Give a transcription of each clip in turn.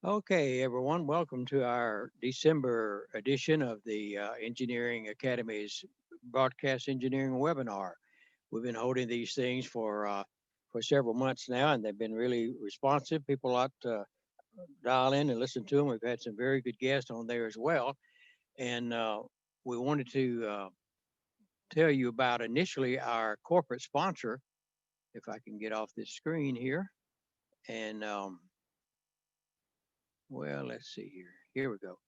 Okay, everyone, welcome to our December edition of the Engineering Academy's broadcast engineering webinar. We've been holding these things for several months now, and they've been really responsive. People like to dial in and listen to them. We've had some very good guests on there as well, and we wanted to tell you about initially our corporate sponsor. If I can get off this screen here, and well, let's see here. Here we go.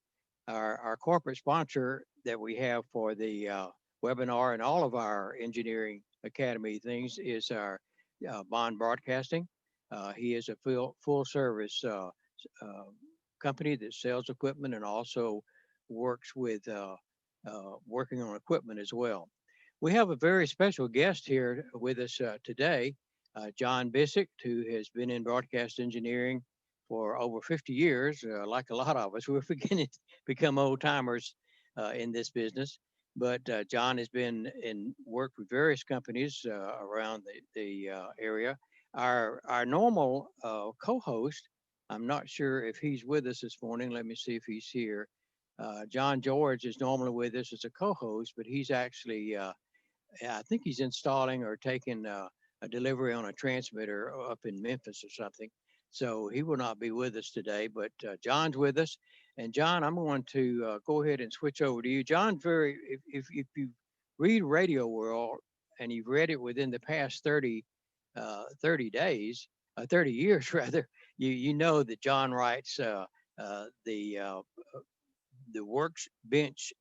Our corporate sponsor that we have for the webinar and all of our engineering academy things is our Bond Broadcasting. He is a full service company that sells equipment and also works with working on equipment as well. We have a very special guest here with us today, John Bisset, who has been in broadcast engineering for over 50 years. Like a lot of us, we're beginning to become old timers in this business. But John has been in worked with various companies around the area. Our normal co-host, I'm not sure if he's with us this morning. Let me see if he's here. John George is normally with us as a co-host, but he's actually, I think he's installing or taking a delivery on a transmitter up in Memphis or something. So he will not be with us today, but John's with us. And John, I'm going to go ahead and switch over to you. John, if you read Radio World and you've read it within the past 30 days, 30 years rather, you know that John writes the Workbench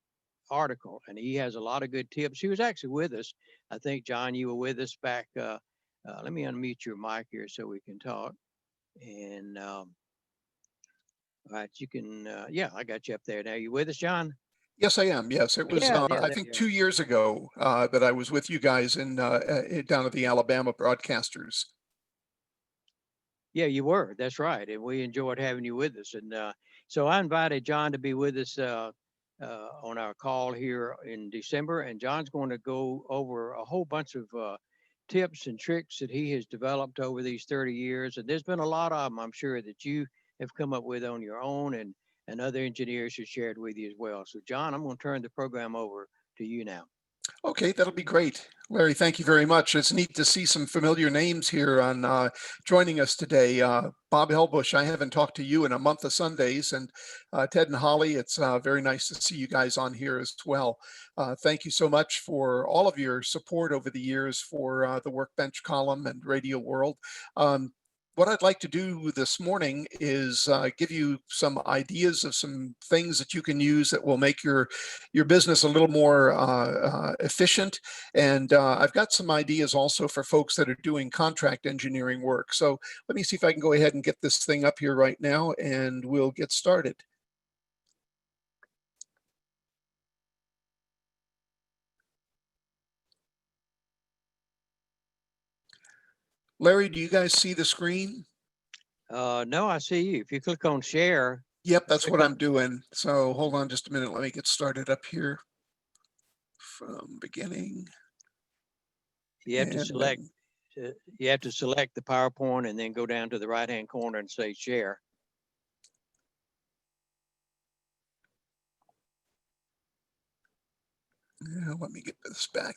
article, and he has a lot of good tips. He was actually with us. I think, John, you were with us back. Let me unmute your mic here so we can talk. And all right, you can, yeah, I got you up there. Now, you with us, John? Yes, I am. Yes, it was, I think 2 years ago that I was with you guys in down at the Alabama Broadcasters. Yeah, you were. That's right. And we enjoyed having you with us. And so I invited John to be with us on our call here in December. And John's going to go over a whole bunch of tips and tricks that he has developed over these 30 years. And there's been a lot of them, I'm sure, that you have come up with on your own, and other engineers have shared with you as well. So, John, I'm going to turn the program over to you now. Okay, that'll be great. Larry, thank you very much. It's neat to see some familiar names here on joining us today. Bob Helbush, I haven't talked to you in a month of Sundays, and Ted and Holly, it's very nice to see you guys on here as well. Thank you so much for all of your support over the years for the Workbench column and Radio World. What I'd like to do this morning is give you some ideas of some things that you can use that will make your business a little more efficient. And I've got some ideas also for folks that are doing contract engineering work. So let me see if I can go ahead and get this thing up here right now, and we'll get started. Larry, do you guys see the screen? No, I see you. If you click on share. Yep, that's what I'm doing. So hold on just a minute. Let me get started up here from beginning. You have to select. You have to select the PowerPoint and then go down to the right-hand corner and say share. Yeah, let me get this back.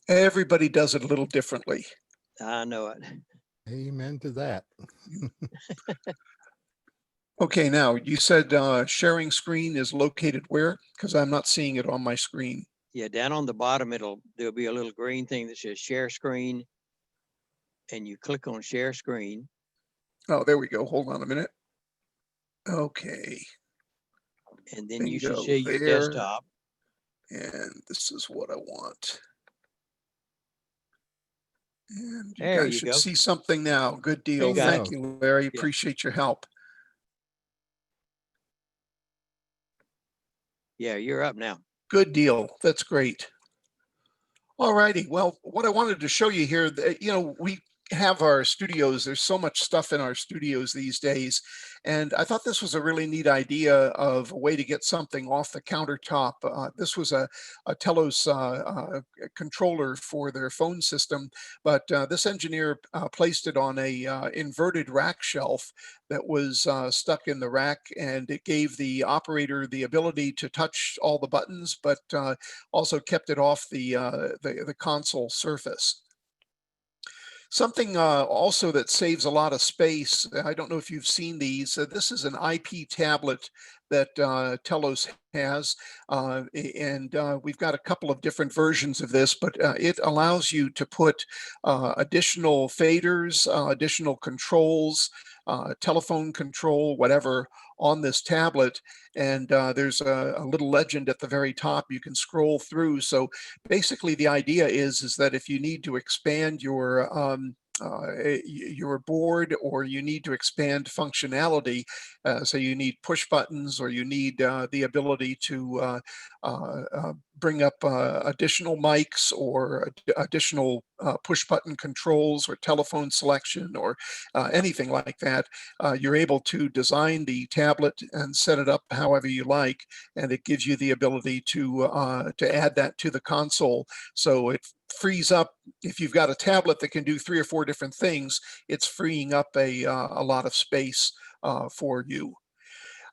Everybody does it a little differently. I know it. Amen to that. Okay, now you said sharing screen is located where? Because I'm not seeing it on my screen. Yeah, down on the bottom, there'll be a little green thing that says share screen, and you click on share screen. Oh, there we go. Hold on a minute. Okay. And then you should see your desktop. And this is what I want. And you there guys should see something now. Good deal. Thank you, Larry. Appreciate your help. Yeah, you're up now. Good deal. That's great. All righty. Well, what I wanted to show you here, you know, have our studios, there's so much stuff in our studios these days. And I thought this was a really neat idea of a way to get something off the countertop. This was a Telos controller for their phone system, but this engineer placed it on a inverted rack shelf that was stuck in the rack, and it gave the operator the ability to touch all the buttons, but also kept it off the console surface. Something also that saves a lot of space. I don't know if you've seen these. This is an IP tablet that Telos has, and we've got a couple of different versions of this, but it allows you to put additional faders, additional controls, telephone control, whatever, on this tablet. And there's a little legend at the very top you can scroll through. So basically the idea is that if you need to expand your board, or you need to expand functionality, so you need push buttons, or you need the ability to bring up additional mics, or additional push button controls, or telephone selection, or anything like that, you're able to design the tablet and set it up however you like, and it gives you the ability to add that to the console. So it frees up, if you've got a tablet that can do 3 or 4 different things, it's freeing up a lot of space for you.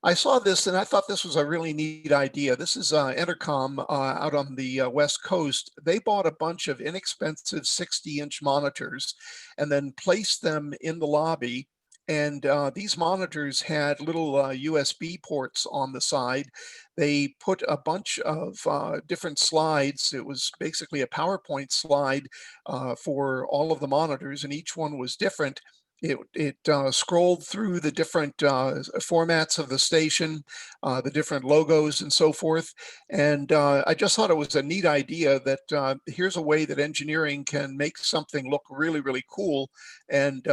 I saw this and I thought this was a really neat idea. This is Entercom out on the West Coast. They bought a bunch of inexpensive 60-inch monitors and then placed them in the lobby. And these monitors had little USB ports on the side. They put a bunch of different slides. It was basically a PowerPoint slide for all of the monitors, and each one was different. It scrolled through the different formats of the station, the different logos and so forth. And I just thought it was a neat idea that here's a way that engineering can make something look really, really cool. And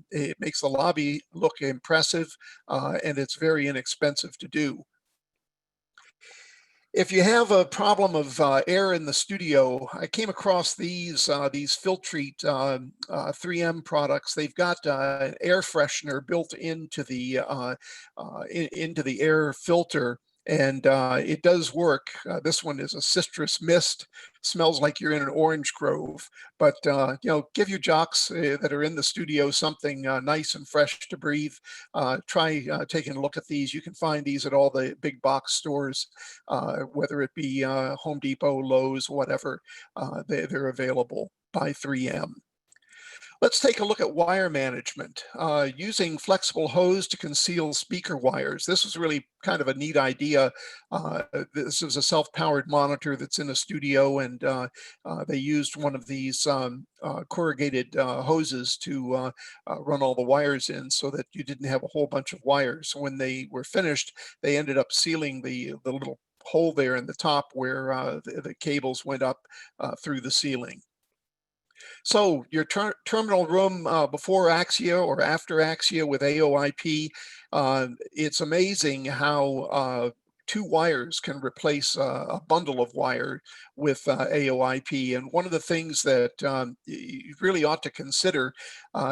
it makes the lobby look impressive, and it's very inexpensive to do. If you have a problem of air in the studio, I came across these Filtrete 3M products. They've got an air freshener built into the air filter, and it does work. This one is a citrus mist. Smells like you're in an orange grove. But give your jocks that are in the studio something nice and fresh to breathe. Try taking a look at these. You can find these at all the big box stores, whether it be Home Depot, Lowe's, whatever. They're available by 3M. Let's take a look at wire management. Using flexible hose to conceal speaker wires. This was really kind of a neat idea. This is a self-powered monitor that's in a studio, and they used one of these corrugated hoses to run all the wires in, so that you didn't have a whole bunch of wires. When they were finished, they ended up sealing the little hole there in the top where the cables went up through the ceiling. So your terminal room before Axia or after Axia with AOIP, it's amazing how 2 wires can replace a bundle of wire with AOIP. And one of the things that you really ought to consider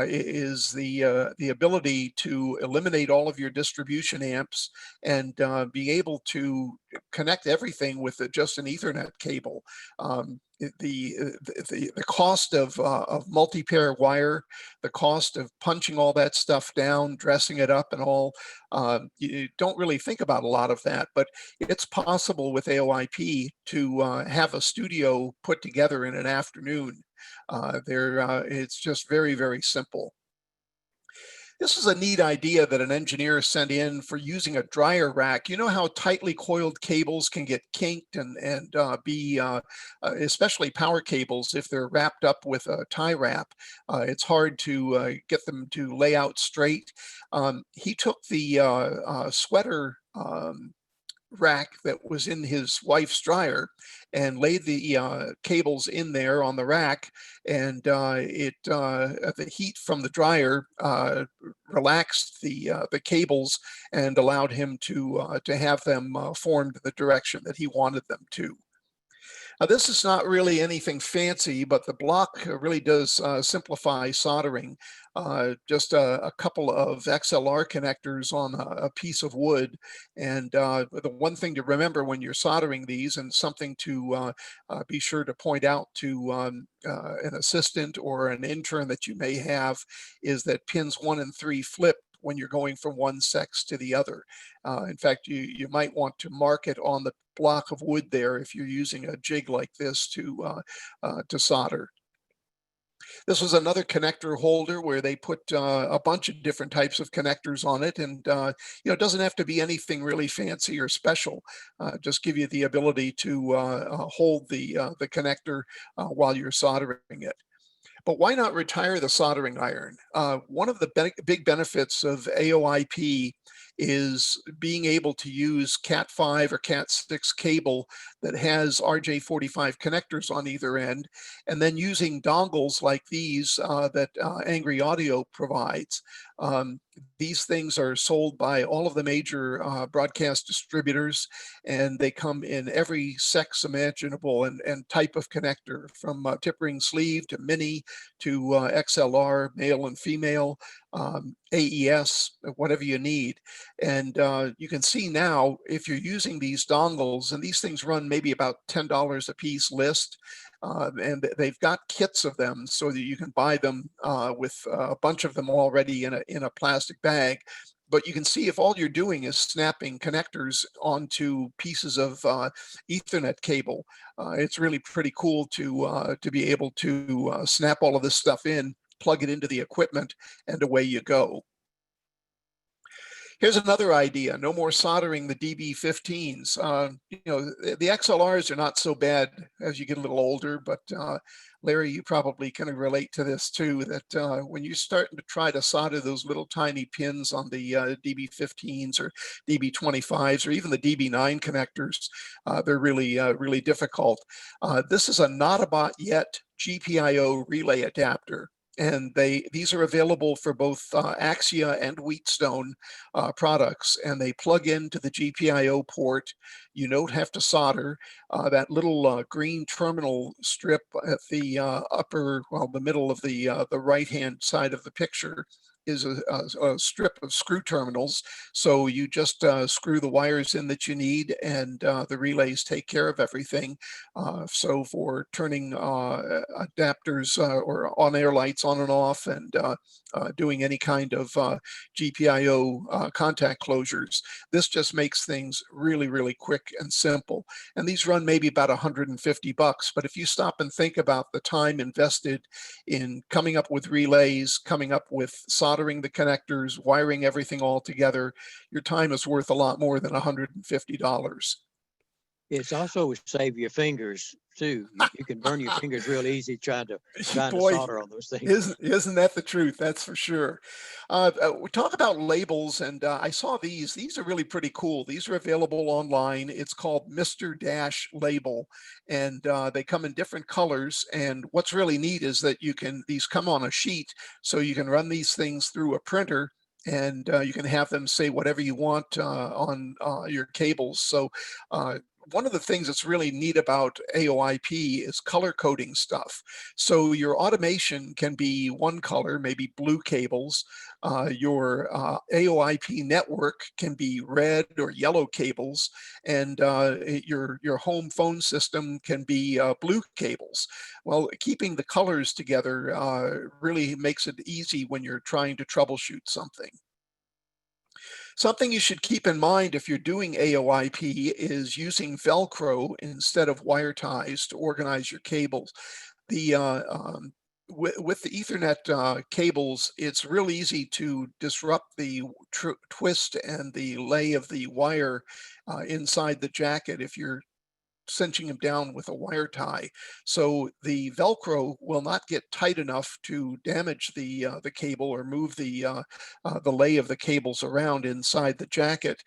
is the ability to eliminate all of your distribution amps and be able to connect everything with just an Ethernet cable. The cost of multi-pair wire, the cost of punching all that stuff down, dressing it up and all, you don't really think about a lot of that, but it's possible with AOIP to have a studio put together in an afternoon. It's just very, very simple. This is a neat idea that an engineer sent in for using a dryer rack. You know how tightly coiled cables can get kinked and be, especially power cables, if they're wrapped up with a tie wrap, it's hard to get them to lay out straight. He took the sweater rack that was in his wife's dryer and laid the cables in there on the rack, and the heat from the dryer relaxed the cables and allowed him to have them formed the direction that he wanted them to. This is not really anything fancy, but the block really does simplify soldering. Just a couple of XLR connectors on a piece of wood. And the one thing to remember when you're soldering these, and something to be sure to point out to an assistant or an intern that you may have, is that pins 1 and 3 flip when you're going from one sex to the other. In fact, you might want to mark it on the block of wood there if you're using a jig like this to solder. This was another connector holder where they put a bunch of different types of connectors on it, and it doesn't have to be anything really fancy or special. Just give you the ability to hold the connector while you're soldering it. But why not retire the soldering iron? One of the big benefits of AOIP is being able to use Cat5 or Cat6 cable that has RJ45 connectors on either end, and then using dongles like these that Angry Audio provides. These things are sold by all of the major broadcast distributors, and they come in every sex imaginable and type of connector, from tip ring sleeve to mini to XLR, male and female, AES, whatever you need. And you can see now, if you're using these dongles, and these things run maybe about $10 a piece list, and they've got kits of them so that you can buy them with a bunch of them already in a plastic bag. But you can see, if all you're doing is snapping connectors onto pieces of Ethernet cable, it's really pretty cool to be able to snap all of this stuff in, plug it into the equipment, and away you go. Here's another idea: no more soldering the DB15s. The XLRs are not so bad as you get a little older, but Larry, you probably can relate to this too, that when you're starting to try to solder those little tiny pins on the DB15s or DB25s or even the DB9 connectors, they're really difficult. This is a not a bought yet GPIO relay adapter. And these are available for both Axia and Wheatstone products, and they plug into the GPIO port. You don't have to solder. That little green terminal strip at the the middle of the right-hand side of the picture is a strip of screw terminals. So you just screw the wires in that you need, and the relays take care of everything. So for turning adapters or on-air lights on and off, and doing any kind of GPIO contact closures, this just makes things really quick and simple. And these run maybe about $150, but if you stop and think about the time invested in coming up with relays, coming up with soldering the connectors, wiring everything all together, your time is worth a lot more than $150. It's also save your fingers too. You can burn your fingers real easy trying to Boy, solder on those things. isn't that the truth? That's for sure. We talk about labels, and I saw these. These are really pretty cool. These are available online. It's called Mr. Dash Label, and they come in different colors. And what's really neat is that these come on a sheet, so you can run these things through a printer, and you can have them say whatever you want on your cables. So one of the things that's really neat about AOIP is color coding stuff. So your automation can be one color, maybe blue cables. Your AOIP network can be red or yellow cables, and your home phone system can be blue cables. Well, keeping the colors together really makes it easy when you're trying to troubleshoot something. Something you should keep in mind if you're doing AOIP is using Velcro instead of wire ties to organize your cables. The with the Ethernet cables, it's real easy to disrupt the twist and the lay of the wire inside the jacket if you're cinching them down with a wire tie. So the Velcro will not get tight enough to damage the cable or move the lay of the cables around inside the jacket,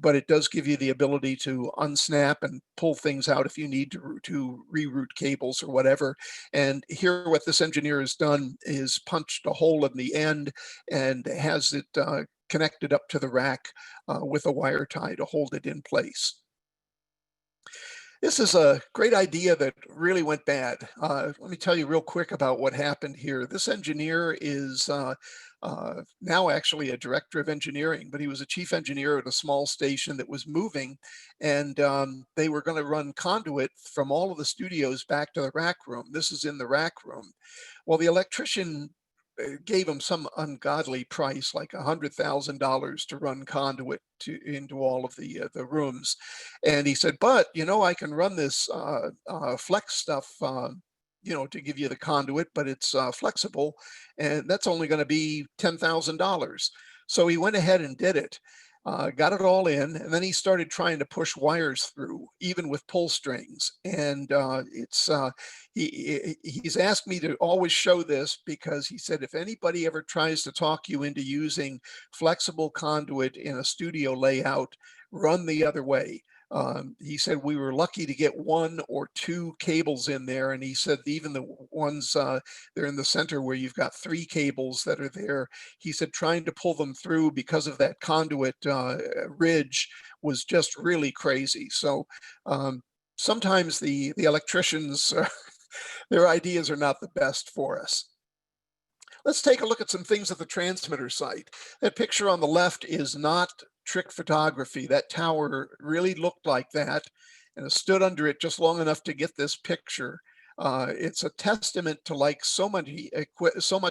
but it does give you the ability to unsnap and pull things out if you need to reroute cables or whatever. And here, what this engineer has done is punched a hole in the end and has it connected up to the rack with a wire tie to hold it in place. This is a great idea that really went bad. Let me tell you real quick about what happened here. This engineer is now actually a director of engineering, but he was a chief engineer at a small station that was moving, and they were going to run conduit from all of the studios back to the rack room. This is in the rack room. Well, the electrician gave him some ungodly price, like $100,000 to run conduit into all of the rooms, and he said, "But you know, I can run this flex stuff, to give you the conduit, but it's flexible, and that's only going to be $10,000." So he went ahead and did it. Got it all in, and then he started trying to push wires through, even with pull strings. And he's asked me to always show this because he said if anybody ever tries to talk you into using flexible conduit in a studio layout, run the other way. He said we were lucky to get one or two cables in there, and he said even the ones they're in the center where you've got three cables that are there. He said trying to pull them through because of that conduit ridge was just really crazy. So sometimes the electricians, their ideas are not the best for us. Let's take a look at some things at the transmitter site. That picture on the left is not trick photography. That tower really looked like that, and I stood under it just long enough to get this picture. It's a testament to like so much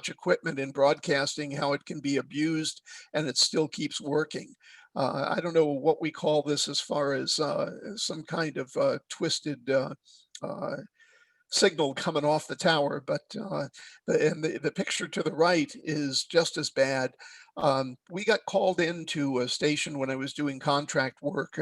equipment in broadcasting, how it can be abused and it still keeps working. I don't know what we call this as far as some kind of twisted signal coming off the tower, but the picture to the right is just as bad. We got called into a station when I was doing contract work.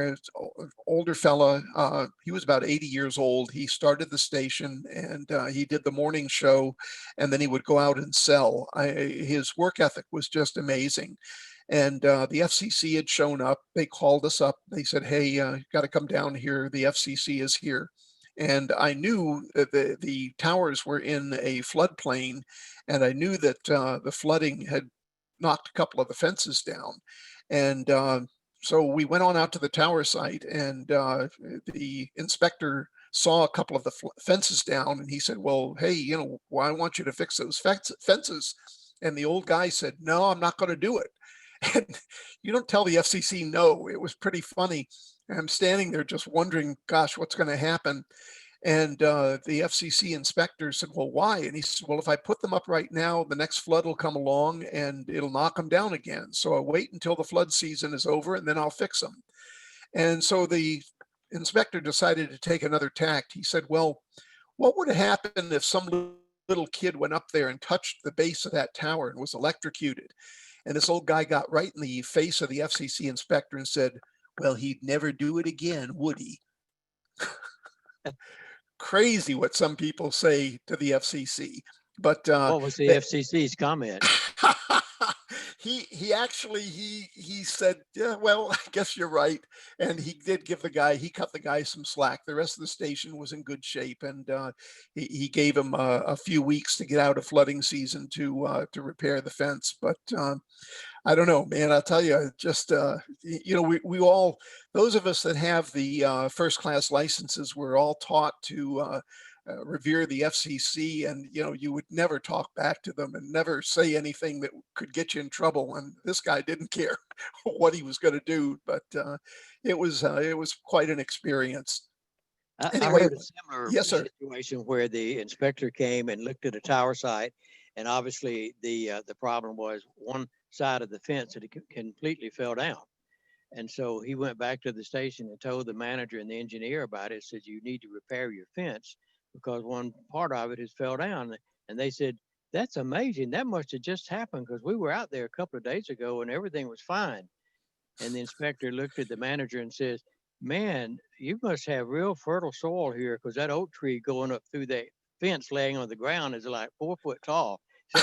Older fella, he was about 80 years old. He started the station and he did the morning show, and then he would go out and sell. His work ethic was just amazing. And the FCC had shown up. They called us up. They said, "Hey, got to come down here. The FCC is here." And I knew that the towers were in a floodplain, and I knew that the flooding had knocked a couple of the fences down. And so we went on out to the tower site, and the inspector saw a couple of the fences down, and he said, "Well, hey, well, I want you to fix those fences." And the old guy said, "No, I'm not going to do it." And you don't tell the FCC no. It was pretty funny. I'm standing there just wondering, gosh, what's going to happen? And the FCC inspector said, "Well, why?" And he said, "Well, if I put them up right now, the next flood will come along and it'll knock them down again. So I'll wait until the flood season is over and then I'll fix them." And so the inspector decided to take another tact. He said, "Well, what would happen if some little kid went up there and touched the base of that tower and was electrocuted?" And this old guy got right in the face of the FCC inspector and said, "Well, he'd never do it again, would he?" Crazy what some people say to the FCC. But What was the FCC's comment? he said, "Yeah, well, I guess you're right." And he did he cut the guy some slack. The rest of the station was in good shape, and he gave him a few weeks to get out of flooding season to repair the fence. But I don't know, man. I'll tell you, just we all, those of us that have the first class licenses, we're all taught to revere the FCC, and you would never talk back to them and never say anything that could get you in trouble. And this guy didn't care what he was going to do, but it was quite an experience. I Anyway, heard a similar yes, sir. situation where the inspector came and looked at a tower site, and obviously the problem was one side of the fence that completely fell down. And so he went back to the station and told the manager and the engineer about it. Said, "You need to repair your fence because one part of it has fell down." And they said, "That's amazing. That must have just happened because we were out there a couple of days ago and everything was fine." And the inspector looked at the manager and says, "Man, you must have real fertile soil here because that oak tree going up through that fence laying on the ground is like 4 foot tall." So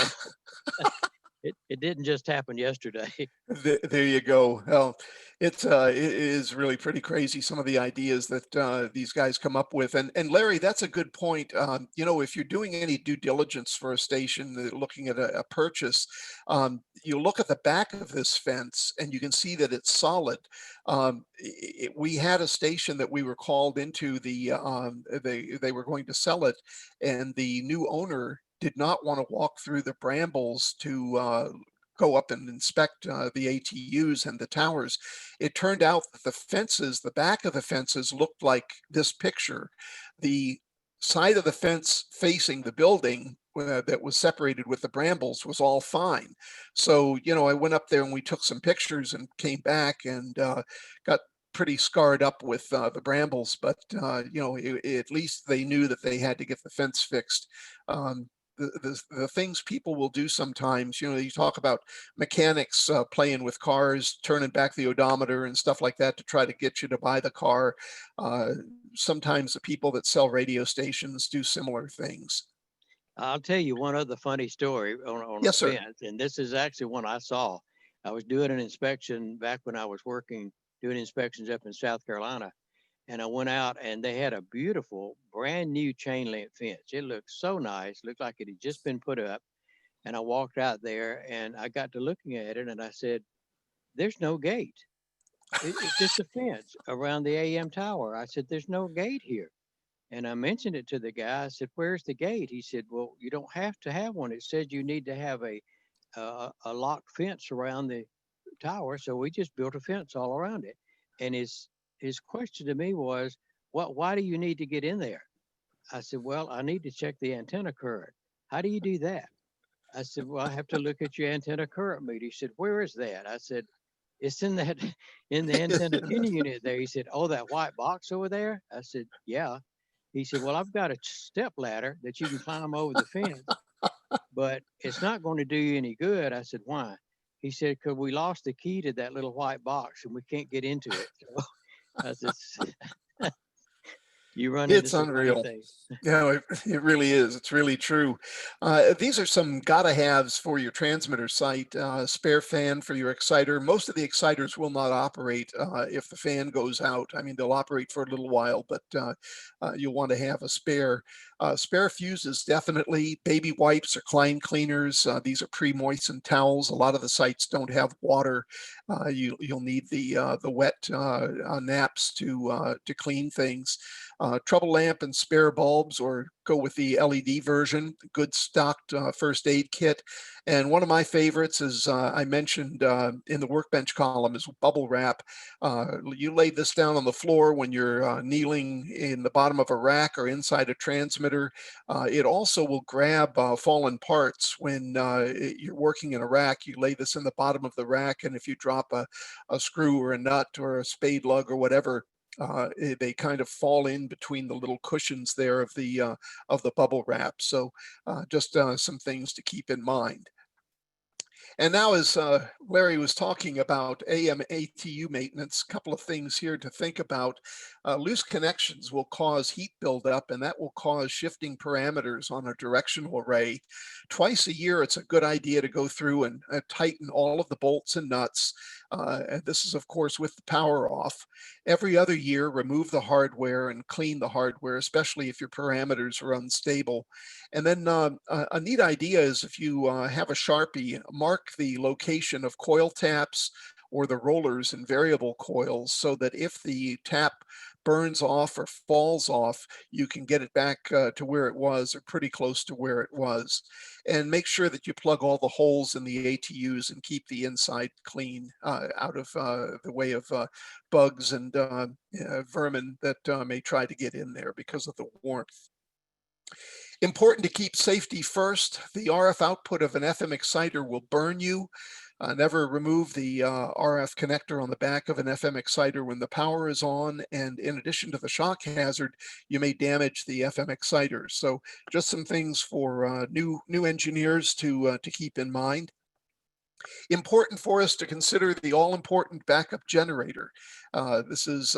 it it didn't just happen yesterday. There you go. Well, it is really pretty crazy, some of the ideas that these guys come up with. And Larry, that's a good point. If you're doing any due diligence for a station, looking at a purchase, you look at the back of this fence and you can see that it's solid. We had a station that we were called into. They were going to sell it, and the new owner did not want to walk through the brambles to go up and inspect the ATUs and the towers. It turned out that the back of the fences looked like this picture. The side of the fence facing the building that was separated with the brambles was all fine. So, I went up there and we took some pictures and came back and got pretty scarred up with the brambles, but at least they knew that they had to get the fence fixed. The things people will do sometimes, you talk about mechanics playing with cars, turning back the odometer and stuff like that to try to get you to buy the car. Sometimes the people that sell radio stations do similar things. I'll tell you one other funny story on Yes, a sir. fence, and this is actually one I saw. I was doing an inspection back when I was doing inspections up in South Carolina, and I went out and they had a beautiful brand new chain link fence. It looked so nice, looked like it had just been put up. And I walked out there and I got to looking at it and I said, there's no gate. It's just a fence around the AM tower. I said, there's no gate here. And I mentioned it to the guy. I said, where's the gate? He said, well, you don't have to have one. It says you need to have a locked fence around the tower. So we just built a fence all around it. And his question to me was, why do you need to get in there? I said, well, I need to check the antenna current. How do you do that? I said, well, I have to look at your antenna current meter. He said, where is that? I said, it's in the antenna tuning unit there. He said, oh, that white box over there? I said, yeah. He said, well, I've got a step ladder that you can climb over the fence, but it's not going to do you any good. I said, why? He said, because we lost the key to that little white box and we can't get into it. So I said, you run into It's some funny unreal. things. It really is. It's really true. These are some gotta haves for your transmitter site. Spare fan for your exciter. Most of the exciters will not operate if the fan goes out. I mean, they'll operate for a little while, but you'll want to have a spare. Spare fuses, definitely. Baby wipes or Klein cleaners. These are pre-moistened towels. A lot of the sites don't have water. You'll need the wet naps to clean things. Trouble lamp and spare bulbs, or go with the LED version, good stocked first aid kit. And one of my favorites is I mentioned in the Workbench column is bubble wrap. You lay this down on the floor when you're kneeling in the bottom of a rack or inside a transmitter. It also will grab fallen parts when you're working in a rack. You lay this in the bottom of the rack, and if you drop a screw or a nut or a spade lug or whatever, they kind of fall in between the little cushions there of the bubble wrap. So just some things to keep in mind. And now, as Larry was talking about AM ATU maintenance, a couple of things here to think about. Loose connections will cause heat buildup, and that will cause shifting parameters on a directional array. Twice a year, it's a good idea to go through and tighten all of the bolts and nuts. And this is, of course, with the power off. Every other year, remove the hardware and clean the hardware, especially if your parameters are unstable. And then a neat idea is if you have a Sharpie, mark the location of coil taps or the rollers in variable coils so that if the tap burns off or falls off, you can get it back to where it was or pretty close to where it was. And make sure that you plug all the holes in the ATUs and keep the inside clean, out of the way of bugs and vermin that may try to get in there because of the warmth. Important to keep safety first. The RF output of an FM exciter will burn you. Never remove the RF connector on the back of an FM exciter when the power is on. And in addition to the shock hazard, you may damage the FM exciter. So just some things for new engineers to keep in mind. Important for us to consider the all-important backup generator. This is,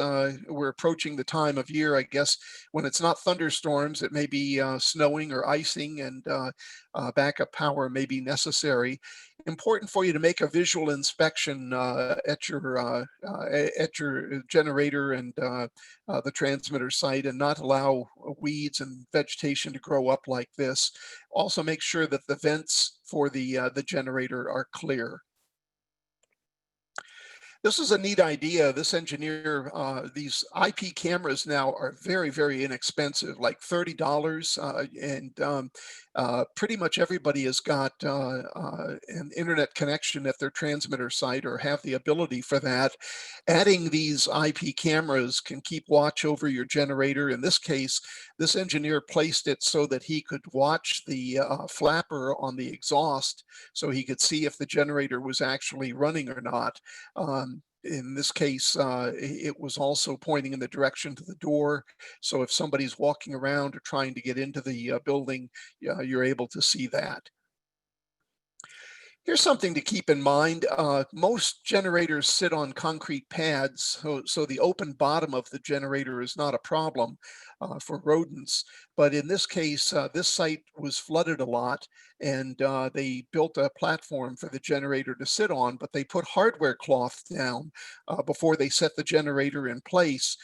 we're approaching the time of year, I guess, when it's not thunderstorms, it may be snowing or icing, and backup power may be necessary. important for you to make a visual inspection at your generator and the transmitter site, and not allow weeds and vegetation to grow up like this. Also, make sure that the vents for the generator are clear. This is a neat idea. This engineer, these IP cameras now are very, very inexpensive, like $30, and pretty much everybody has got an internet connection at their transmitter site or have the ability for that. Adding these IP cameras can keep watch over your generator. In this case, this engineer placed it so that he could watch the flapper on the exhaust, so he could see if the generator was actually running or not. In this case, it was also pointing in the direction to the door. So if somebody's walking around or trying to get into the building, you're able to see that. Here's something to keep in mind. Most generators sit on concrete pads, so the open bottom of the generator is not a problem for rodents. But in this case, this site was flooded a lot, and they built a platform for the generator to sit on, but they put hardware cloth down before they set the generator in place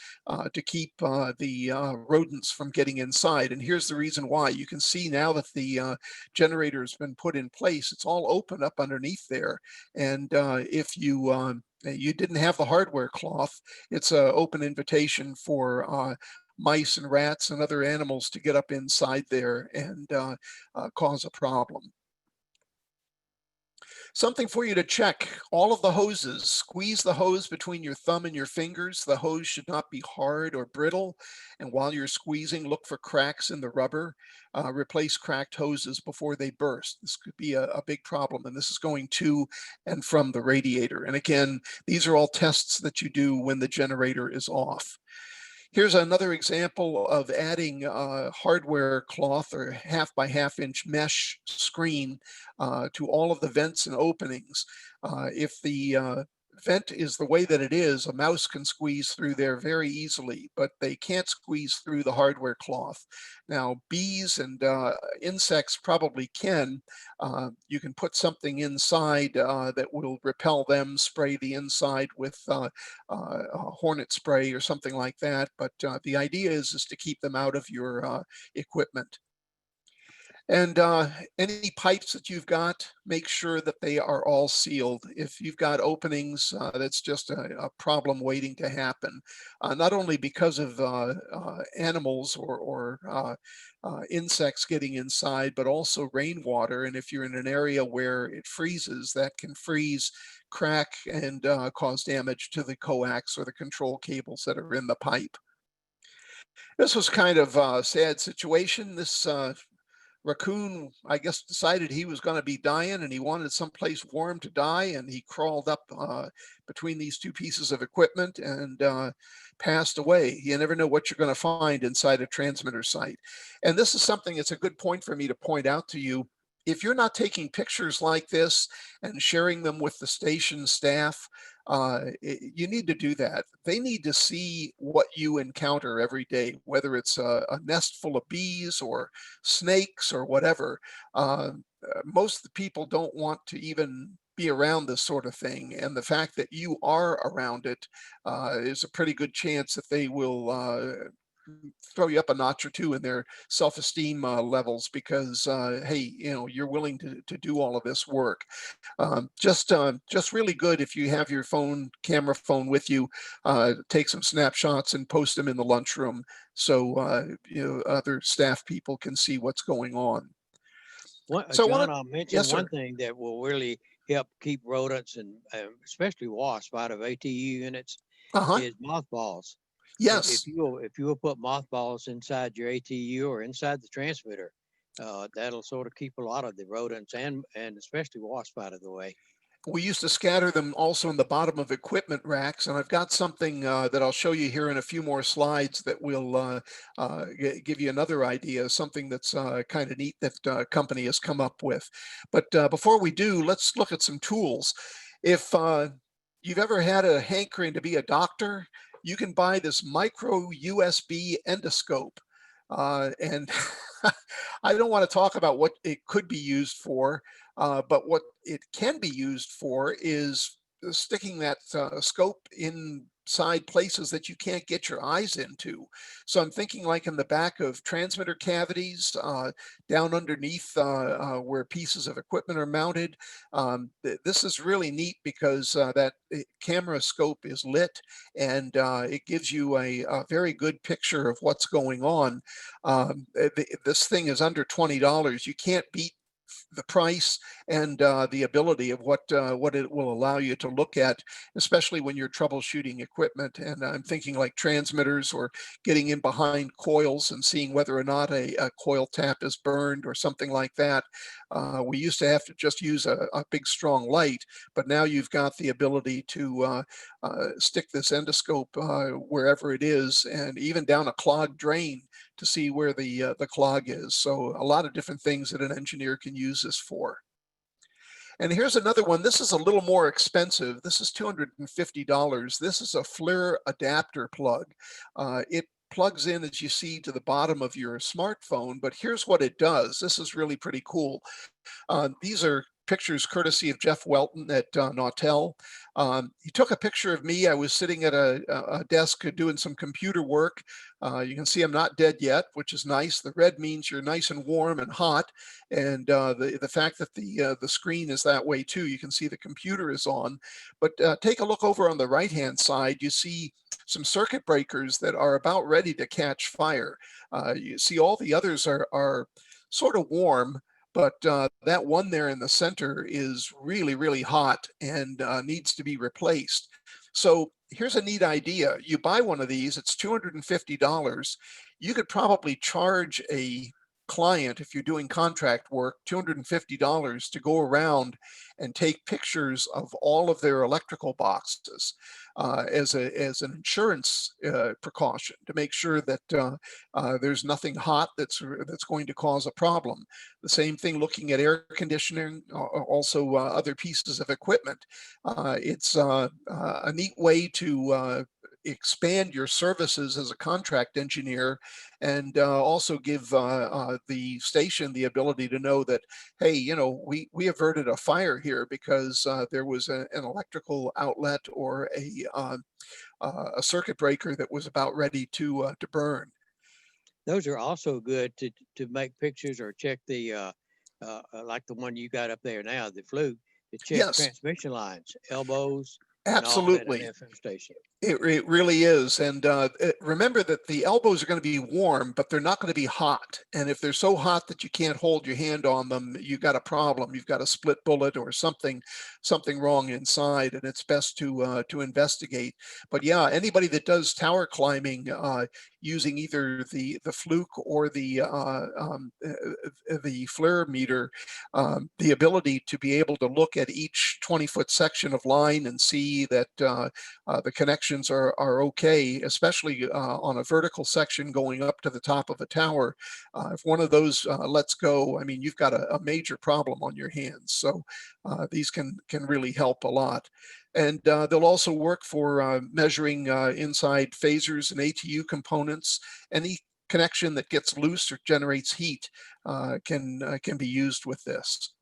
to keep the rodents from getting inside. And here's the reason why. You can see now that the generator has been put in place, it's all open up underneath there. And if you didn't have the hardware cloth, it's an open invitation for mice and rats and other animals to get up inside there and cause a problem. Something for you to check: all of the hoses. Squeeze the hose between your thumb and your fingers. The hose should not be hard or brittle. And while you're squeezing, look for cracks in the rubber. Replace cracked hoses before they burst. This could be a big problem, and this is going to and from the radiator. And again, these are all tests that you do when the generator is off. Here's another example of adding hardware cloth or 1/2 by 1/2 inch mesh screen to all of the vents and openings. If the vent is the way that it is, a mouse can squeeze through there very easily, but they can't squeeze through the hardware cloth. Now, bees and insects probably can. You can put something inside that will repel them, spray the inside with hornet spray or something like that. But the idea is to keep them out of your equipment. And any pipes that you've got, make sure that they are all sealed. If you've got openings, that's just a problem waiting to happen. Not only because of animals or insects getting inside, but also rainwater. And if you're in an area where it freezes, that can freeze, crack, and cause damage to the coax or the control cables that are in the pipe. This was kind of a sad situation. This raccoon, I guess, decided he was going to be dying and he wanted someplace warm to die, and he crawled up between these two pieces of equipment and passed away. You never know what you're going to find inside a transmitter site. And this is something, it's a good point for me to point out to you. If you're not taking pictures like this and sharing them with the station staff, you need to do that. They need to see what you encounter every day, whether it's a nest full of bees or snakes or whatever. Most of the people don't want to even be around this sort of thing, and the fact that you are around it is a pretty good chance that they will throw you up a notch or two in their self-esteem levels, because hey, you're willing to do all of this work. Just really good if you have your camera phone with you. Take some snapshots and post them in the lunchroom so other staff people can see what's going on. So John, I'll mention yes, one thing that will really help keep rodents and especially wasps out of ATU units is mothballs. Yes. If you will put mothballs inside your ATU or inside the transmitter, that'll sort of keep a lot of the rodents and especially wasps out of the way. We used to scatter them also in the bottom of equipment racks, and I've got something that I'll show you here in a few more slides that will give you another idea, something that's kind of neat that company has come up with. But before we do, let's look at some tools. If you've ever had a hankering to be a doctor, you can buy this micro USB endoscope. And I don't want to talk about what it could be used for. But what it can be used for is sticking that scope inside places that you can't get your eyes into. So I'm thinking like in the back of transmitter cavities, down underneath where pieces of equipment are mounted. This is really neat because that camera scope is lit, and it gives you a very good picture of what's going on. This thing is under $20. You can't beat the price and the ability of what it will allow you to look at, especially when you're troubleshooting equipment. And I'm thinking like transmitters or getting in behind coils and seeing whether or not a coil tap is burned or something like that. We used to have to just use a big strong light, but now you've got the ability to stick this endoscope wherever it is, and even down a clogged drain to see where the clog is. So a lot of different things that an engineer can use this for. And here's another one. This is a little more expensive. This is $250. This is a FLIR adapter plug. It plugs in, as you see, to the bottom of your smartphone, but here's what it does. This is really pretty cool. These are pictures courtesy of Jeff Weldon at Nautel. He took a picture of me. I was sitting at a desk doing some computer work. You can see I'm not dead yet, which is nice. The red means you're nice and warm and hot. And the fact that the screen is that way too, you can see the computer is on. But take a look over on the right-hand side. You see some circuit breakers that are about ready to catch fire. You see all the others are sort of warm, but that one there in the center is really, really hot and needs to be replaced. So here's a neat idea. You buy one of these, it's $250. You could probably charge a client, if you're doing contract work, $250 to go around and take pictures of all of their electrical boxes as an insurance precaution to make sure that there's nothing hot that's going to cause a problem. The same thing looking at air conditioning, also other pieces of equipment. It's a neat way to expand your services as a contract engineer, and also give the station the ability to know that, hey, you know, we averted a fire here because there was an electrical outlet or a circuit breaker that was about ready to burn. Those are also good to make pictures or check the like the one you got up there now, the Fluke, to check Yes, transmission lines, elbows, and all that in absolutely. an FM station. It really is. And remember that the elbows are going to be warm, but they're not going to be hot. And if they're so hot that you can't hold your hand on them, you've got a problem. You've got a split bullet or something wrong inside, and it's best to investigate. But yeah, anybody that does tower climbing using either the Fluke or the FLIR meter, the ability to be able to look at each 20-foot section of line and see that the connections are okay, especially on a vertical section going up to the top of a tower. If one of those lets go, I mean, you've got a major problem on your hands. So these can really help a lot. And they'll also work for measuring inside phasers and ATU components. Any connection that gets loose or generates heat can be used with this.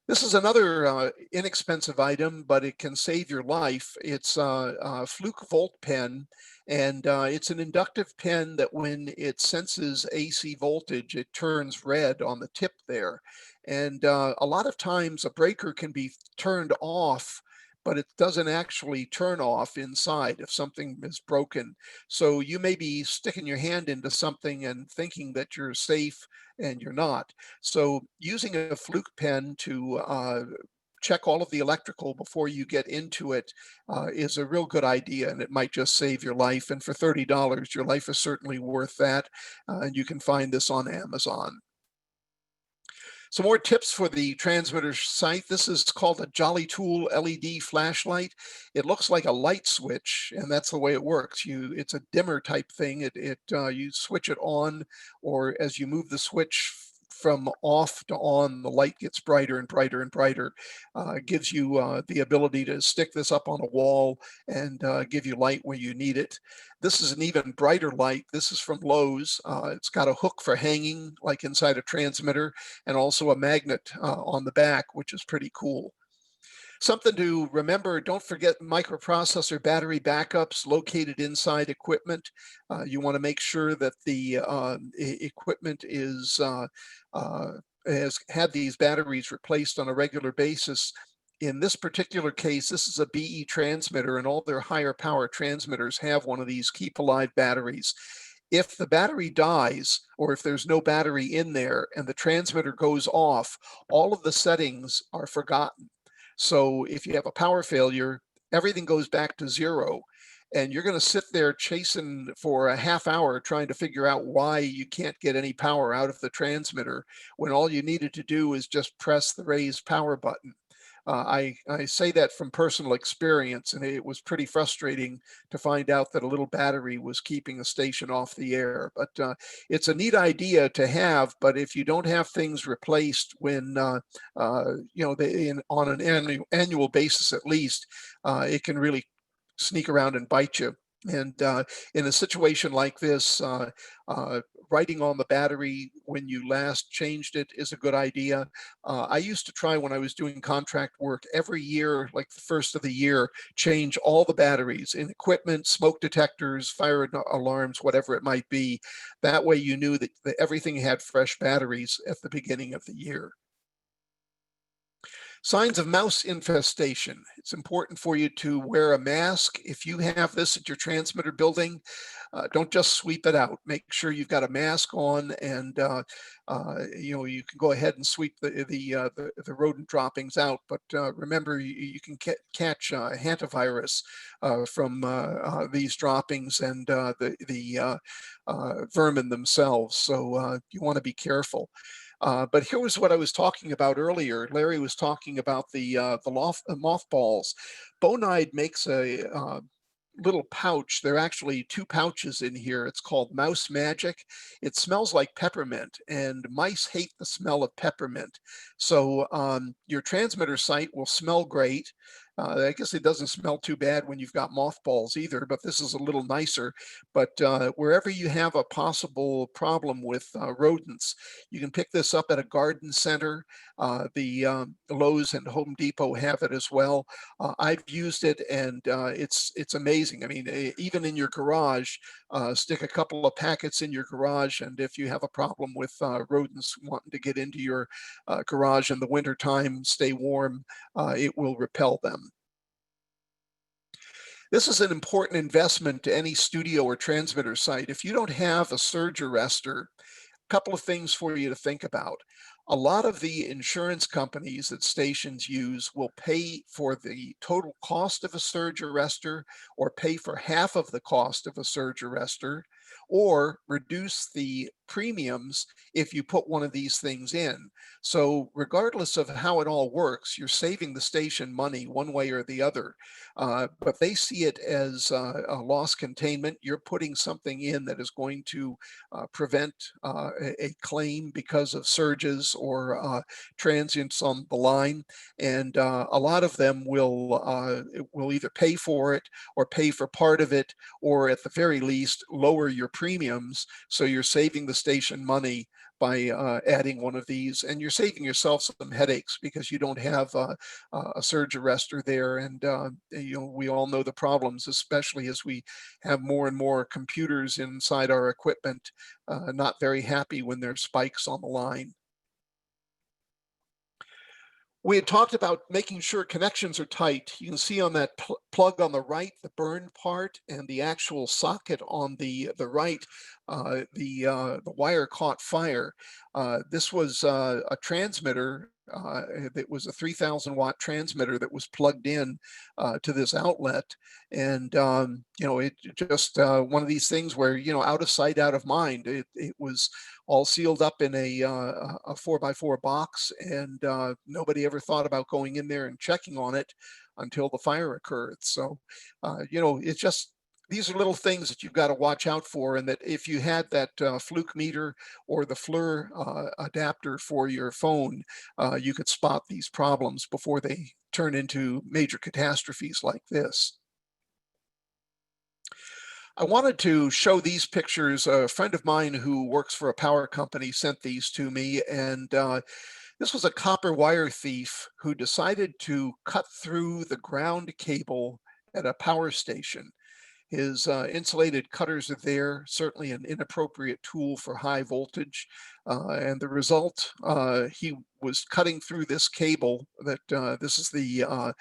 This is another inexpensive item, but it can save your life. It's a Fluke Volt-Pen, and it's an inductive pen that when it senses AC voltage, it turns red on the tip there. And a lot of times a breaker can be turned off, but it doesn't actually turn off inside if something is broken. So you may be sticking your hand into something and thinking that you're safe, and you're not. So using a Fluke pen to check all of the electrical before you get into it is a real good idea, and it might just save your life. And for $30, your life is certainly worth that. And you can find this on Amazon. Some more tips for the transmitter site. This is called a Jolly Tool LED flashlight. It looks like a light switch, and that's the way it works. It's a dimmer type thing. You switch it on, or as you move the switch from off to on, the light gets brighter and brighter and brighter. Gives you the ability to stick this up on a wall and give you light where you need it. This is an even brighter light. This is from Lowe's. It's got a hook for hanging, like inside a transmitter, and also a magnet on the back, which is pretty cool. Something to remember, don't forget microprocessor battery backups located inside equipment. You want to make sure that the equipment has had these batteries replaced on a regular basis. In this particular case, this is a BE transmitter, and all their higher power transmitters have one of these keep alive batteries. If the battery dies, or if there's no battery in there and the transmitter goes off, all of the settings are forgotten. So if you have a power failure, everything goes back to zero, and you're going to sit there chasing for a half hour trying to figure out why you can't get any power out of the transmitter when all you needed to do is just press the raise power button. I say that from personal experience, and it was pretty frustrating to find out that a little battery was keeping the station off the air. But it's a neat idea to have, but if you don't have things replaced when, on an annual basis at least, it can really sneak around and bite you. And in a situation like this, writing on the battery when you last changed it is a good idea. I used to try, when I was doing contract work, every year, like the first of the year, change all the batteries in equipment, smoke detectors, fire alarms, whatever it might be. That way you knew that everything had fresh batteries at the beginning of the year. Signs of mouse infestation. It's important for you to wear a mask. If you have this at your transmitter building, don't just sweep it out. Make sure you've got a mask on, and you can go ahead and sweep the rodent droppings out. But remember, you can catch hantavirus from these droppings and the vermin themselves. So you want to be careful. But here was what I was talking about earlier. Larry was talking about the mothballs. Bonide makes a little pouch. There are actually two pouches in here. It's called Mouse Magic. It smells like peppermint, and mice hate the smell of peppermint. So your transmitter site will smell great. I guess it doesn't smell too bad when you've got mothballs either, but this is a little nicer. But wherever you have a possible problem with rodents, you can pick this up at a garden center. The Lowe's and Home Depot have it as well. I've used it, and it's amazing. I mean, even in your garage, stick a couple of packets in your garage, and if you have a problem with rodents wanting to get into your garage in the wintertime, stay warm, it will repel them. This is an important investment to any studio or transmitter site. If you don't have a surge arrestor, a couple of things for you to think about. A lot of the insurance companies that stations use will pay for the total cost of a surge arrestor, or pay for half of the cost of a surge arrestor, or reduce the premiums if you put one of these things in. So regardless of how it all works, you're saving the station money one way or the other. But they see it as a loss containment. You're putting something in that is going to prevent a claim because of surges or transients on the line. And a lot of them will either pay for it or pay for part of it, or at the very least lower your premiums, so you're saving the station money by adding one of these, and you're saving yourself some headaches because you don't have a surge arrestor there. And we all know the problems, especially as we have more and more computers inside our equipment, not very happy when there's spikes on the line. We had talked about making sure connections are tight. You can see on that plug on the right, the burn part, and the actual socket on the right, the wire caught fire. This was a transmitter. That was a 3,000 watt transmitter that was plugged in to this outlet. And, it just one of these things where, out of sight, out of mind. It was all sealed up in a 4x4 box, and nobody ever thought about going in there and checking on it until the fire occurred. So, it's just these are little things that you've got to watch out for, and that if you had that Fluke meter or the FLIR adapter for your phone, you could spot these problems before they turn into major catastrophes like this. I wanted to show these pictures. A friend of mine who works for a power company sent these to me, and this was a copper wire thief who decided to cut through the ground cable at a power station. His insulated cutters are there, certainly an inappropriate tool for high voltage. And the result, he was cutting through this cable that this is the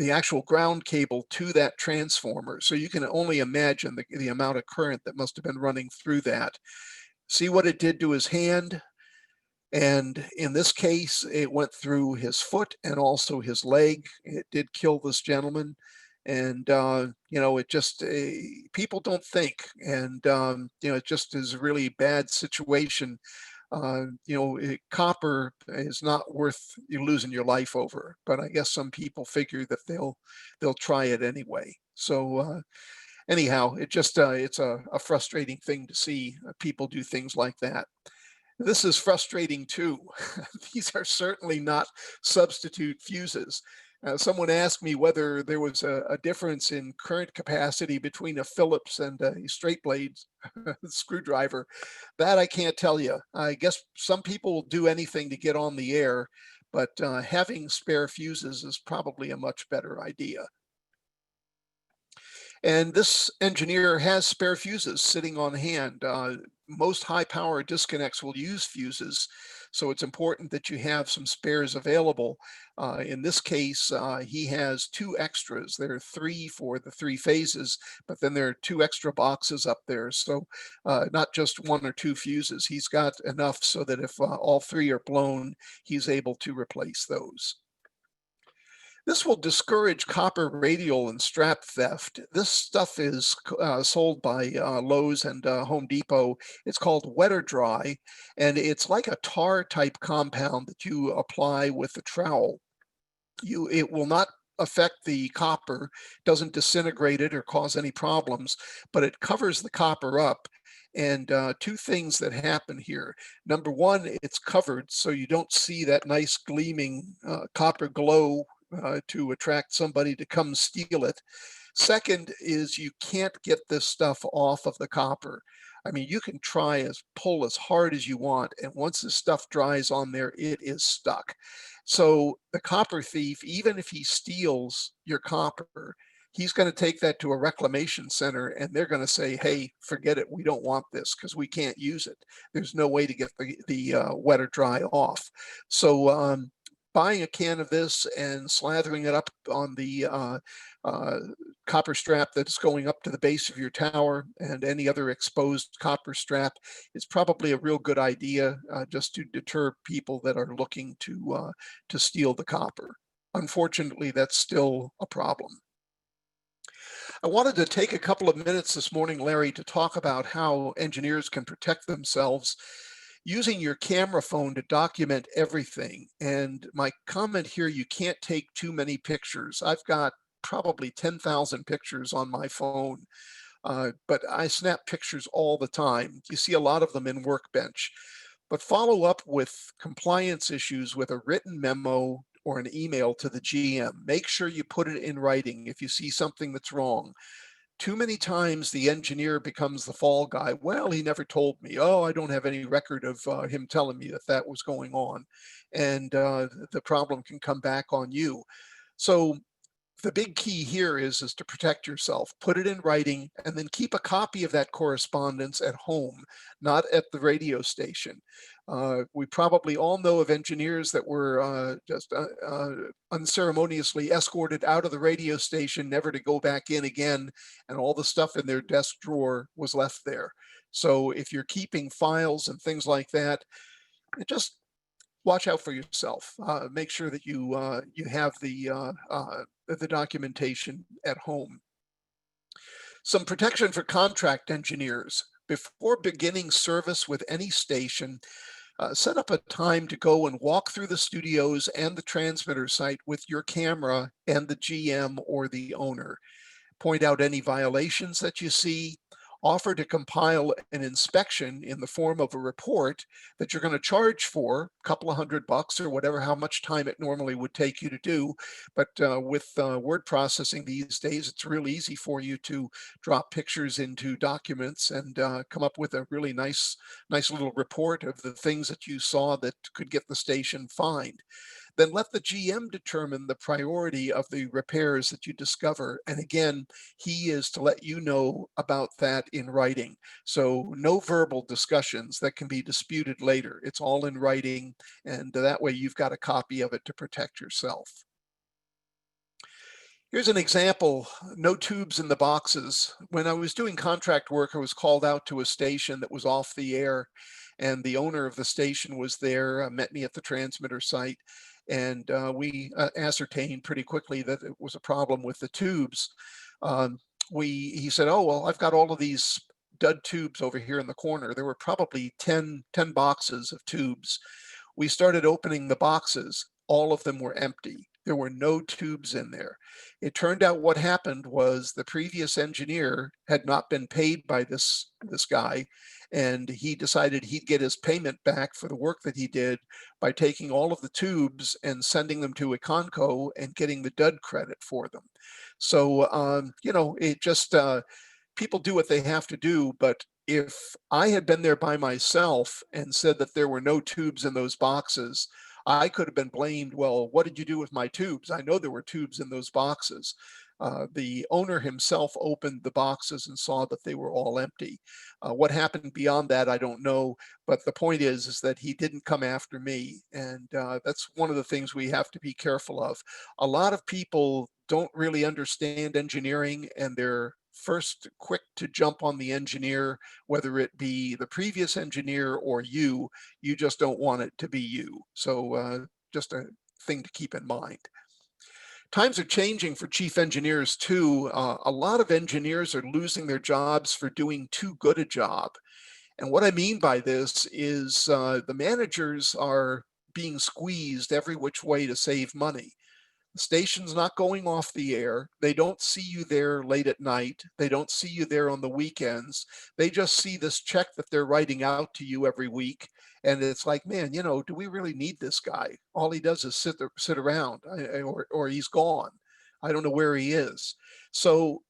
actual ground cable to that transformer. So you can only imagine the amount of current that must have been running through that. See what it did to his hand? And in this case, it went through his foot and also his leg. It did kill this gentleman. And, you know, it just, people don't think. And, you know, it just is a really bad situation. You know, copper is not worth you losing your life over. But I guess some people figure that they'll try it anyway. So anyhow, it just, it's a frustrating thing to see people do things like that. This is frustrating too. These are certainly not substitute fuses. Someone asked me whether there was a difference in current capacity between a Phillips and a straight blade screwdriver. That I can't tell you. I guess some people will do anything to get on the air, but having spare fuses is probably a much better idea. And this engineer has spare fuses sitting on hand. Most high power disconnects will use fuses, so it's important that you have some spares available. In this case, he has 2 extras. There are 3 for the 3 phases, but then there are 2 extra boxes up there. So not just 1 or 2 fuses. He's got enough so that if all 3 are blown, he's able to replace those. This will discourage copper radial and strap theft. This stuff is sold by Lowe's and Home Depot. It's called Wet or Dry, and it's like a tar type compound that you apply with a trowel. It will not affect the copper, doesn't disintegrate it or cause any problems, but it covers the copper up. And 2 things that happen here. Number one, it's covered so you don't see that nice gleaming copper glow to attract somebody to come steal it. Second is you can't get this stuff off of the copper. I mean, you can pull as hard as you want, and once the stuff dries on there, it is stuck. So the copper thief, even if he steals your copper, he's going to take that to a reclamation center, and they're going to say, hey, forget it, we don't want this because we can't use it. There's no way to get the wet or dry off. So buying a can of this and slathering it up on the copper strap that's going up to the base of your tower and any other exposed copper strap is probably a real good idea, just to deter people that are looking to steal the copper. Unfortunately, that's still a problem. I wanted to take a couple of minutes this morning, Larry, to talk about how engineers can protect themselves using your camera phone to document everything. And my comment here, you can't take too many pictures. I've got probably 10,000 pictures on my phone, but I snap pictures all the time. You see a lot of them in Workbench. But follow up with compliance issues with a written memo or an email to the GM. Make sure you put it in writing if you see something that's wrong. Too many times the engineer becomes the fall guy. Well, he never told me. Oh, I don't have any record of him telling me that was going on. And the problem can come back on you. So the big key here is to protect yourself. Put it in writing and then keep a copy of that correspondence at home, not at the radio station. We probably all know of engineers that were just unceremoniously escorted out of the radio station, never to go back in again, and all the stuff in their desk drawer was left there. So if you're keeping files and things like that, just watch out for yourself. Make sure that you have the documentation at home. Some protection for contract engineers. Before beginning service with any station, set up a time to go and walk through the studios and the transmitter site with your camera and the GM or the owner. point out any violations that you see, offer to compile an inspection in the form of a report that you're going to charge for a couple of $100 or whatever, how much time it normally would take you to do. But with word processing these days, it's real easy for you to drop pictures into documents and come up with a really nice little report of the things that you saw that could get the station fined. Then let the GM determine the priority of the repairs that you discover. And again, he is to let you know about that in writing. So no verbal discussions that can be disputed later. It's all in writing, and that way you've got a copy of it to protect yourself. Here's an example, no tubes in the boxes. When I was doing contract work, I was called out to a station that was off the air, and the owner of the station was there, met me at the transmitter site, and we ascertained pretty quickly that it was a problem with the tubes. He said, oh, well, I've got all of these dud tubes over here in the corner. There were probably 10 boxes of tubes. We started opening the boxes. All of them were empty. There were no tubes in there. It turned out what happened was the previous engineer had not been paid by this guy, and he decided he'd get his payment back for the work that he did by taking all of the tubes and sending them to Econco and getting the dud credit for them. So, it just, people do what they have to do, but if I had been there by myself and said that there were no tubes in those boxes, I could have been blamed. Well, what did you do with my tubes? I know there were tubes in those boxes. The owner himself opened the boxes and saw that they were all empty. What happened beyond that, I don't know. But the point is that he didn't come after me. And that's one of the things we have to be careful of. A lot of people don't really understand engineering, and they're first quick to jump on the engineer, whether it be the previous engineer or you. You just don't want it to be you. So just a thing to keep in mind. Times are changing for chief engineers too. A lot of engineers are losing their jobs for doing too good a job. And what I mean by this is the managers are being squeezed every which way to save money. The station's not going off the air. They don't see you there late at night. They don't see you there on the weekends. They just see this check that they're writing out to you every week. And it's like, man, do we really need this guy? All he does is sit around, or he's gone. I don't know where he is. So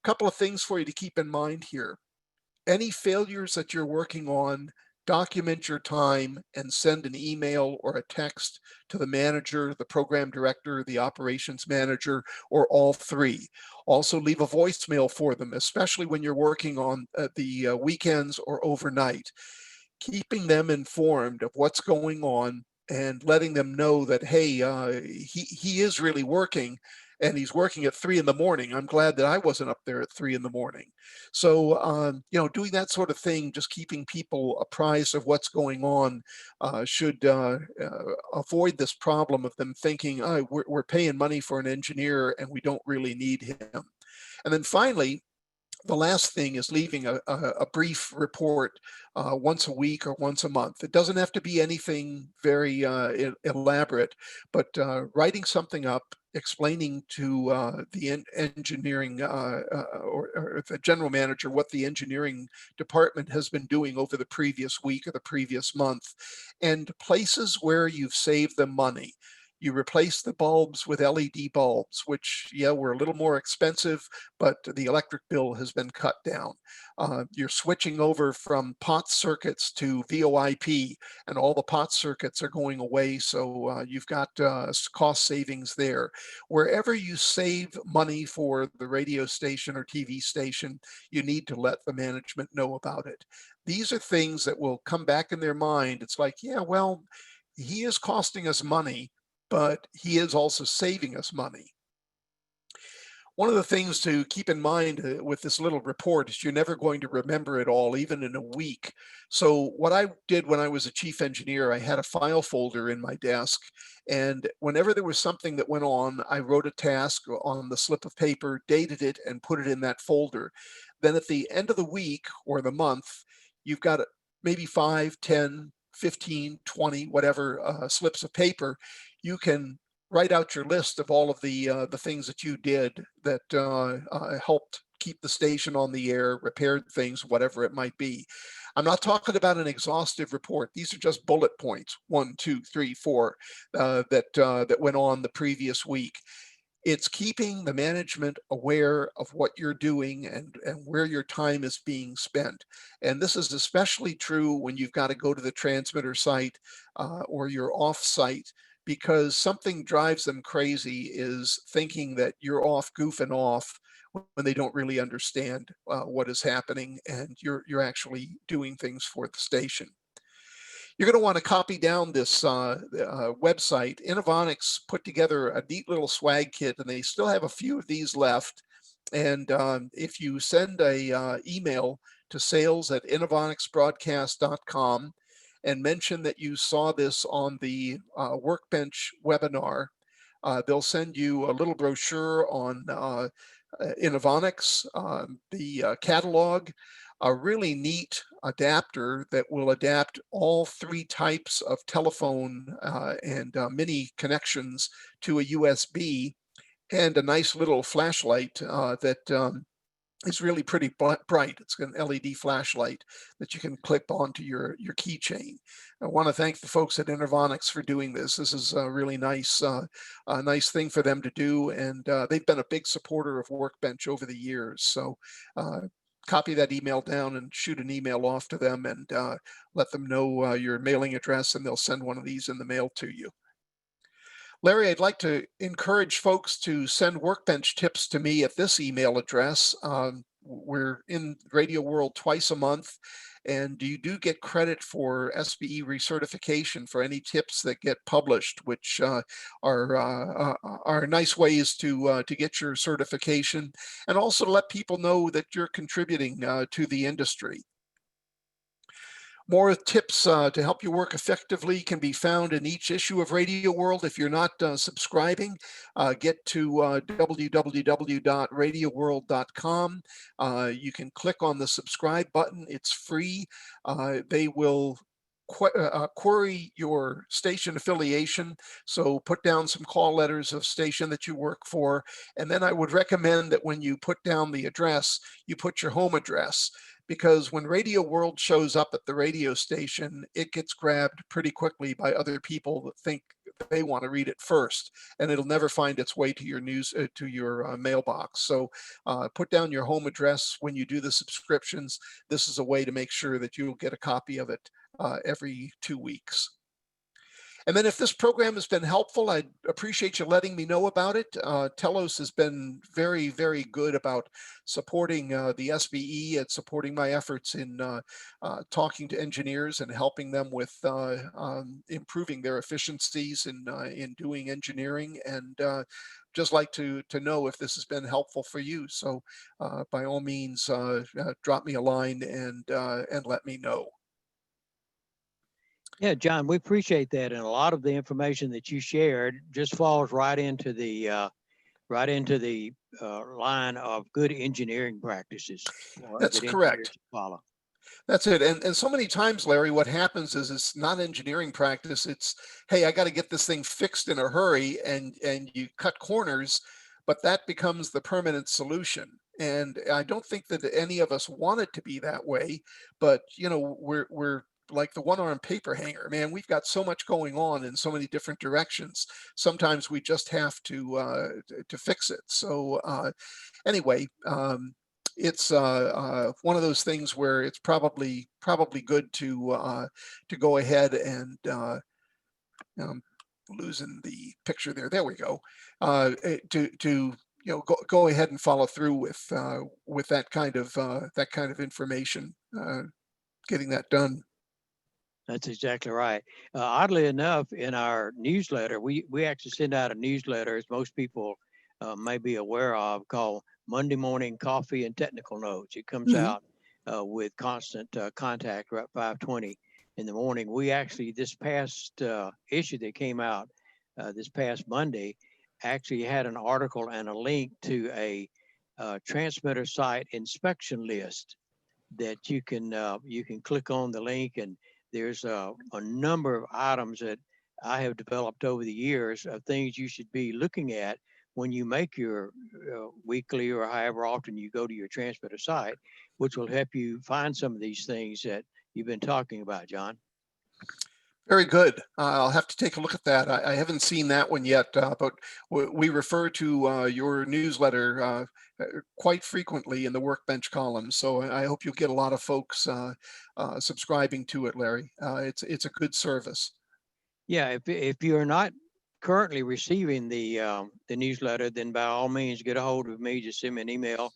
a couple of things for you to keep in mind here. Any failures that you're working on, document your time and send an email or a text to the manager, the program director, the operations manager, or all three. Also leave a voicemail for them, especially when you're working on the weekends or overnight. Keeping them informed of what's going on and letting them know that, hey, he is really working, and he's working at 3 a.m. I'm glad that I wasn't up there at 3 a.m. So, doing that sort of thing, just keeping people apprised of what's going on should avoid this problem of them thinking, oh, we're paying money for an engineer and we don't really need him. And then finally, the last thing is leaving a brief report once a week or once a month. It doesn't have to be anything very elaborate, but writing something up, explaining to the engineering or the general manager what the engineering department has been doing over the previous week or the previous month, and places where you've saved them money. You replace the bulbs with LED bulbs, which, yeah, were a little more expensive, but the electric bill has been cut down. You're switching over from pot circuits to VoIP, and all the pot circuits are going away, so you've got cost savings there. Wherever you save money for the radio station or TV station, you need to let the management know about it. These are things that will come back in their mind. It's like, yeah, well, he is costing us money, but he is also saving us money. One of the things to keep in mind with this little report is you're never going to remember it all, even in a week. So what I did when I was a chief engineer, I had a file folder in my desk, and whenever there was something that went on, I wrote a task on the slip of paper, dated it, and put it in that folder. Then at the end of the week or the month, you've got maybe 5, 10, 15, 20, whatever slips of paper. You can write out your list of all of the things that you did that helped keep the station on the air, repaired things, whatever it might be. I'm not talking about an exhaustive report. These are just bullet points, 1, 2, 3, 4, that went on the previous week. It's keeping the management aware of what you're doing and where your time is being spent. And this is especially true when you've got to go to the transmitter site or you're off site, because something drives them crazy is thinking that you're off goofing off when they don't really understand what is happening and you're actually doing things for the station. You're going to want to copy down this website. Innovonics put together a neat little swag kit, and they still have a few of these left. And if you send a email to sales@innovonicsbroadcast.com and mention that you saw this on the Workbench webinar, they'll send you a little brochure on Innovonics, the catalog, a really neat adapter that will adapt all 3 types of telephone and mini connections to a USB, and a nice little flashlight that is really pretty bright. It's an LED flashlight that you can clip onto your keychain. I want to thank the folks at Innovonics for doing this. This is a really nice thing for them to do, and they've been a big supporter of Workbench over the years. So copy that email down and shoot an email off to them and let them know your mailing address, and they'll send one of these in the mail to you. Larry, I'd like to encourage folks to send Workbench tips to me at this email address. We're in Radio World twice a month, and you do get credit for SBE recertification for any tips that get published, which are nice ways to get your certification, and also to let people know that you're contributing to the industry. More tips to help you work effectively can be found in each issue of Radio World. If you're not subscribing, get to www.radioworld.com. You can click on the subscribe button. It's free. They will query your station affiliation. So put down some call letters of station that you work for. And then I would recommend that when you put down the address, you put your home address, because when Radio World shows up at the radio station, it gets grabbed pretty quickly by other people that think they want to read it first, and it'll never find its way to your mailbox. So put down your home address when you do the subscriptions. This is a way to make sure that you'll get a copy of it every 2 weeks. And then if this program has been helpful, I'd appreciate you letting me know about it. Telos has been very, very good about supporting the SBE and supporting my efforts in talking to engineers and helping them with improving their efficiencies in doing engineering. And just like to know if this has been helpful for you. So by all means, drop me a line and let me know. Yeah, John, we appreciate that, and a lot of the information that you shared just falls right into the line of good engineering practices. That's correct. Follow. That's it. And so many times, Larry, what happens is it's not engineering practice. It's, hey, I got to get this thing fixed in a hurry, and you cut corners, but that becomes the permanent solution. And I don't think that any of us want it to be that way, but we're like the one-armed paper hanger, man. We've got so much going on in so many different directions. Sometimes we just have to fix it. So anyway, it's one of those things where it's probably good to go ahead and losing the picture there. There we go. To go ahead and follow through with that kind of information, getting that done. That's exactly right. Oddly enough, in our newsletter, we actually send out a newsletter, as most people may be aware of, called Monday Morning Coffee and Technical Notes. It comes out with constant contact right 5:20 in the morning. We actually, this past issue that came out this past Monday, actually had an article and a link to a transmitter site inspection list that you can click on the link, and there's a number of items that I have developed over the years of things you should be looking at when you make your weekly or however often you go to your transmitter site, which will help you find some of these things that you've been talking about, John. Very good. I'll have to take a look at that. I haven't seen that one yet, but we refer to your newsletter quite frequently in the Workbench column. So I hope you'll get a lot of folks subscribing to it, Larry. It's a good service. Yeah, if you're not currently receiving the newsletter, then by all means get a hold of me. Just send me an email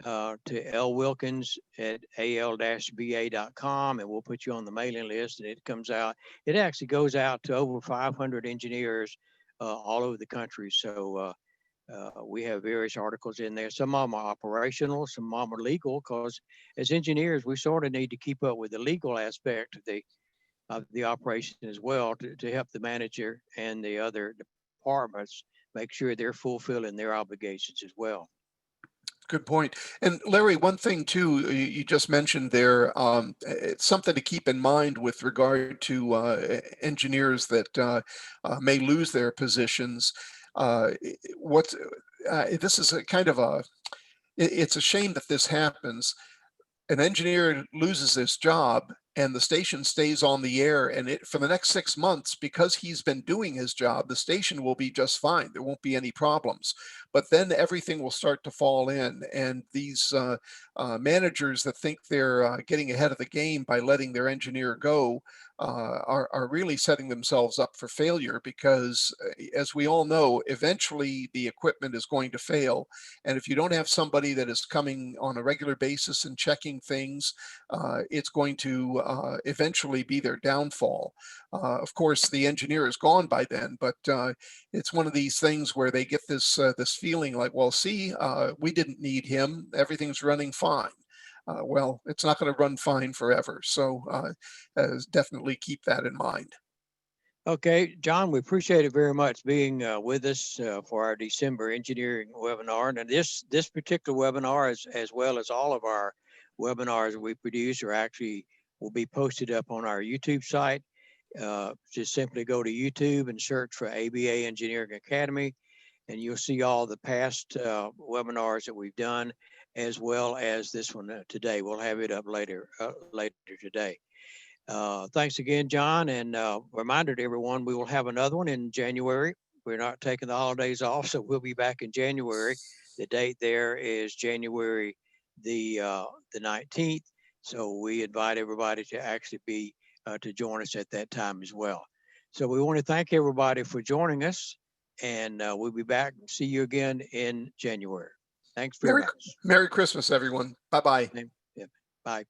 to lwilkins@al-ba.com, and we'll put you on the mailing list. And it comes out. It actually goes out to over 500 engineers all over the country. So we have various articles in there. Some of them are operational, some of them are legal. Because as engineers, we sort of need to keep up with the legal aspect of the operation as well to help the manager and the other departments make sure they're fulfilling their obligations as well. Good point. And Larry, one thing too, you just mentioned there, it's something to keep in mind with regard to engineers that may lose their positions. This is a kind of it's a shame that this happens. An engineer loses his job and the station stays on the air, and for the next 6 months, because he's been doing his job, the station will be just fine. There won't be any problems. But then everything will start to fall in, and these managers that think they're getting ahead of the game by letting their engineer go are really setting themselves up for failure, because as we all know, eventually the equipment is going to fail. And if you don't have somebody that is coming on a regular basis and checking things, it's going to eventually be their downfall. Of course, the engineer is gone by then, but it's one of these things where they get this feeling like, well, see, we didn't need him. Everything's running fine. Well, it's not going to run fine forever. So definitely keep that in mind. Okay, John, we appreciate it very much being with us for our December engineering webinar. And this particular webinar, as well as all of our webinars we produce, will be posted up on our YouTube site. Just simply go to YouTube and search for ABA Engineering Academy, and you'll see all the past webinars that we've done, as well as this one today. We'll have it up later today. Thanks again, John, and reminder to everyone, we will have another one in January. We're not taking the holidays off, so we'll be back in January. The date there is January the 19th. So we invite everybody to actually be to join us at that time as well. So we want to thank everybody for joining us, and we'll be back and see you again in January. Thanks very much. Merry Christmas, everyone. Bye-bye. Yeah, bye.